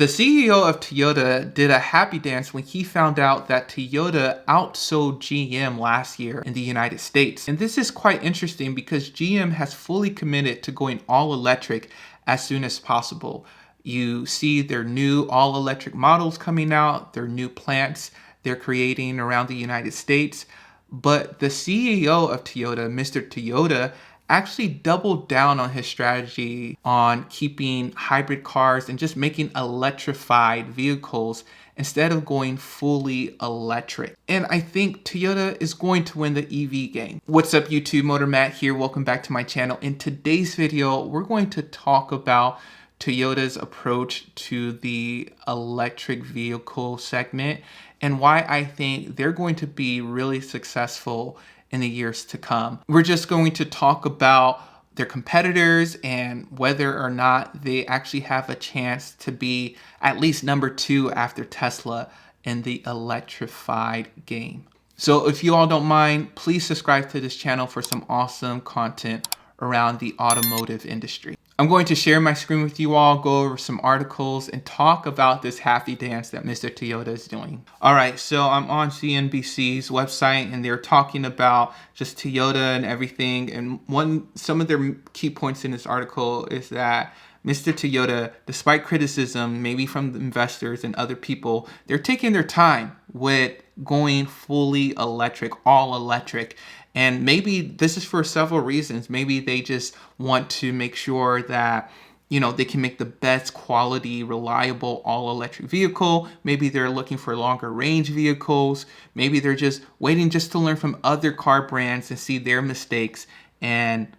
The CEO of Toyota did a happy dance when he found out that Toyota outsold GM last year in the United States. And this is quite interesting because GM has fully committed to going all electric as soon as possible. You see their new all electric models coming out, their new plants they're creating around the United States. But the CEO of Toyota, Mr. Toyoda, actually doubled down on his strategy on keeping hybrid cars and just making electrified vehicles instead of going fully electric. And I think Toyota is going to win the EV game. What's up YouTube, Motor Matt here. Welcome back to my channel. In today's video, we're going to talk about Toyota's approach to the electric vehicle segment and why I think they're going to be really successful in the years to come. We're just going to talk about their competitors and whether or not they actually have a chance to be at least number 2 after Tesla in the electrified game. So if you all don't mind, please subscribe to this channel for some awesome content around the automotive industry. I'm going to share my screen with you all, go over some articles, and talk about this happy dance that Mr. Toyoda is doing. All right, so I'm on CNBC's website, and they're talking about just Toyota and everything. And some of their key points in this article is that Mr. Toyoda, despite criticism, maybe from the investors and other people, they're taking their time with going fully electric, all electric. And maybe this is for several reasons. Maybe they just want to make sure that, they can make the best quality, reliable, all-electric vehicle. Maybe they're looking for longer range vehicles. Maybe they're just waiting just to learn from other car brands and see their mistakes and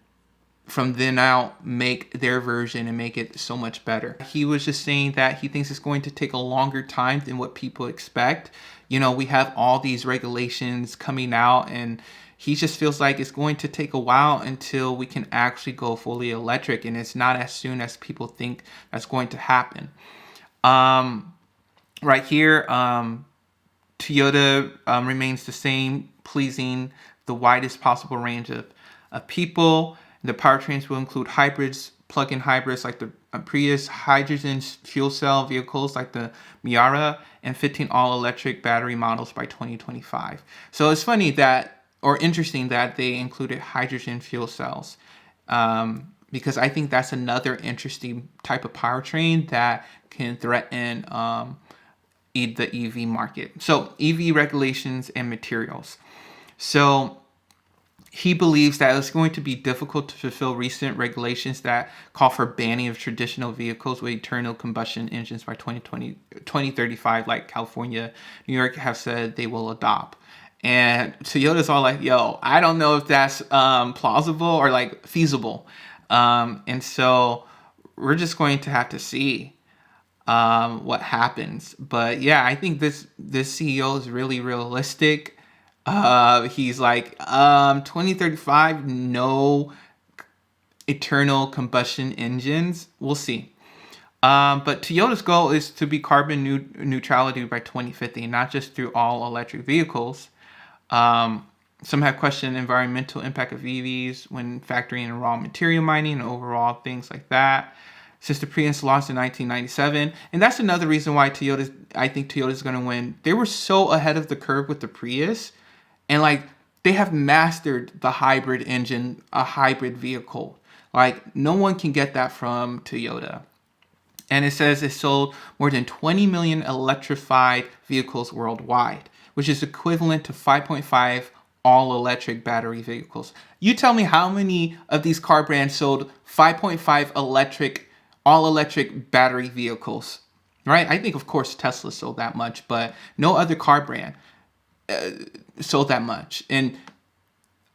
from then out make their version and make it so much better. He was just saying that he thinks it's going to take a longer time than what people expect. We have all these regulations coming out, and he just feels like it's going to take a while until we can actually go fully electric, and it's not as soon as people think that's going to happen. Right here, Toyota remains the same, pleasing the widest possible range of people. The powertrains will include hybrids, plug-in hybrids like the Prius, hydrogen fuel cell vehicles like the Miata, and 15 all-electric battery models by 2025. So it's funny or interesting that they included hydrogen fuel cells, because I think that's another interesting type of powertrain that can threaten the EV market. So EV regulations and materials. So he believes that it's going to be difficult to fulfill recent regulations that call for banning of traditional vehicles with internal combustion engines by 2035, like California, New York have said they will adopt. And Toyota's all like, yo, I don't know if that's plausible or feasible. And so we're just going to have to see what happens. But yeah, I think this CEO is really realistic. He's like, 2035, no internal combustion engines. We'll see. But Toyota's goal is to be carbon neutrality by 2050, not just through all electric vehicles. Some have questioned environmental impact of EVs when factoring in raw material mining and overall things like that. Since the Prius launched in 1997, and that's another reason why I think Toyota's going to win. They were so ahead of the curve with the Prius, and they have mastered the hybrid engine, a hybrid vehicle. No one can get that from Toyota. And it says it sold more than 20 million electrified vehicles worldwide, which is equivalent to 5.5 all-electric battery vehicles. You tell me how many of these car brands sold 5.5 all-electric battery vehicles, right? I think, of course, Tesla sold that much, but no other car brand sold that much. And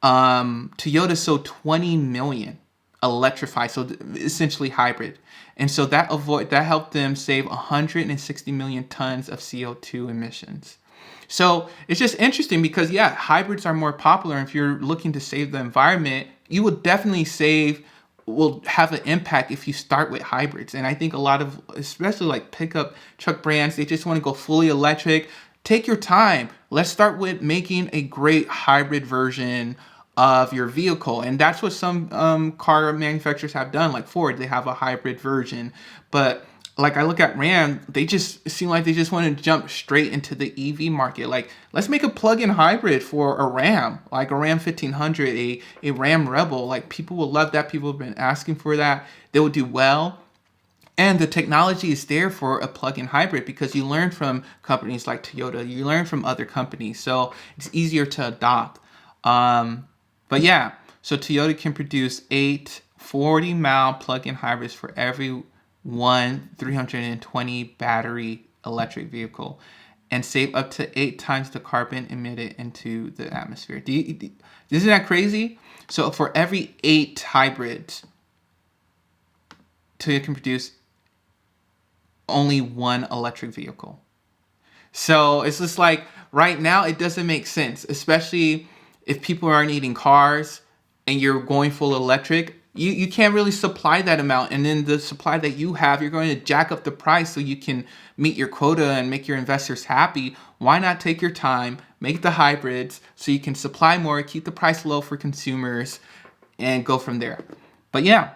Toyota sold 20 million electrified, so essentially hybrid. And so that helped them save 160 million tons of CO2 emissions. So it's just interesting because, yeah, hybrids are more popular. If you're looking to save the environment, you will definitely will have an impact if you start with hybrids. And I think a lot of, especially pickup truck brands, they just want to go fully electric. Take your time. Let's start with making a great hybrid version of your vehicle. And that's what some car manufacturers have done, like Ford. They have a hybrid version. But like I look at Ram, they just seem like they just want to jump straight into the EV market. Like, let's make a plug-in hybrid for a Ram, like a Ram 1500, a Ram Rebel. Like, people will love that. People have been asking for that. They will do well. And the technology is there for a plug-in hybrid because you learn from companies like Toyota, you learn from other companies, so it's easier to adopt. But yeah, so Toyota can produce 8 40-mile plug-in hybrids for every one 320 battery electric vehicle and save up to 8 times the carbon emitted into the atmosphere. Isn't that crazy? So for every 8 hybrids, Toyota can produce only 1 electric vehicle. So it's just like right now it doesn't make sense, especially if people aren't needing cars and you're going full electric. You can't really supply that amount, and then the supply that you have, you're going to jack up the price so you can meet your quota and make your investors happy. Why not take your time, make the hybrids so you can supply more, keep the price low for consumers, and go from there. But yeah,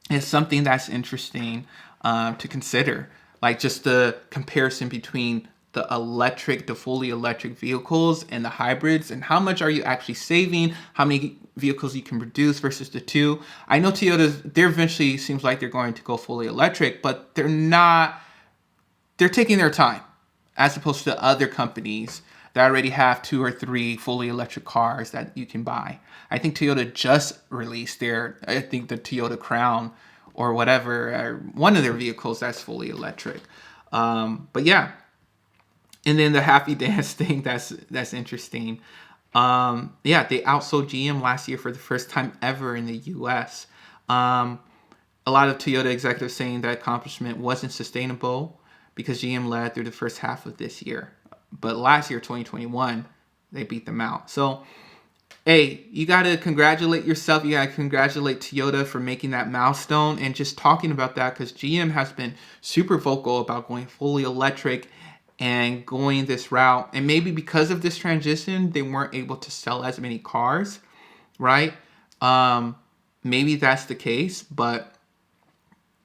it's something that's interesting to consider, like just the comparison between the fully electric vehicles and the hybrids, and how much are you actually saving, how many vehicles you can produce versus the two. I know they're eventually seems like they're going to go fully electric, but they're taking their time as opposed to other companies that already have 2 or 3 fully electric cars that you can buy. I think Toyota just released the Toyota Crown or whatever, or one of their vehicles that's fully electric. But yeah. And then the Happy Dance thing, that's interesting. Yeah, they outsold GM last year for the first time ever in the US. A lot of Toyota executives saying that accomplishment wasn't sustainable because GM led through the first half of this year. But last year, 2021, they beat them out. So, hey, you got to congratulate yourself. You got to congratulate Toyota for making that milestone and just talking about that, because GM has been super vocal about going fully electric and going this route. And maybe because of this transition, they weren't able to sell as many cars, right? Maybe that's the case, but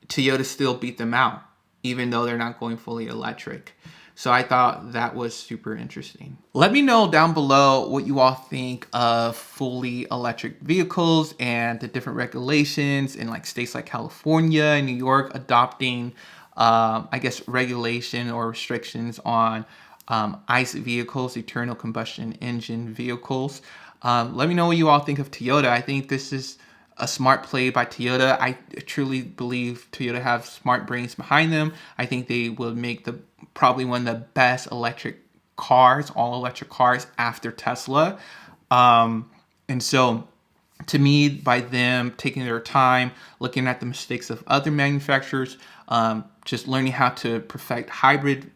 Toyota still beat them out, even though they're not going fully electric. So I thought that was super interesting. Let me know down below what you all think of fully electric vehicles and the different regulations in like states like California and New York adopting regulation or restrictions on ICE vehicles, internal combustion engine vehicles. Let me know what you all think of Toyota. I think this is a smart play by Toyota. I truly believe Toyota have smart brains behind them. I think they will make probably one of the best electric cars, all electric cars after Tesla. And so to me, by them taking their time, looking at the mistakes of other manufacturers, just learning how to perfect hybrid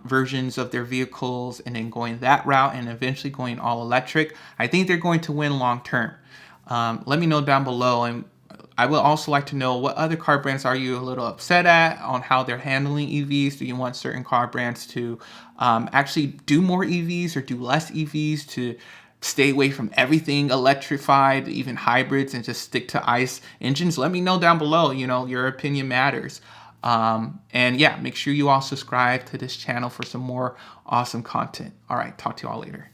versions of their vehicles and then going that route and eventually going all electric, I think they're going to win long term. Let me know down below, and I would also like to know what other car brands are you a little upset at on how they're handling EVs. Do you want certain car brands to actually do more EVs or do less EVs, to stay away from everything electrified, even hybrids, and just stick to ICE engines? Let me know down below. Your opinion matters. And yeah, make sure you all subscribe to this channel for some more awesome content. All right, talk to you all later.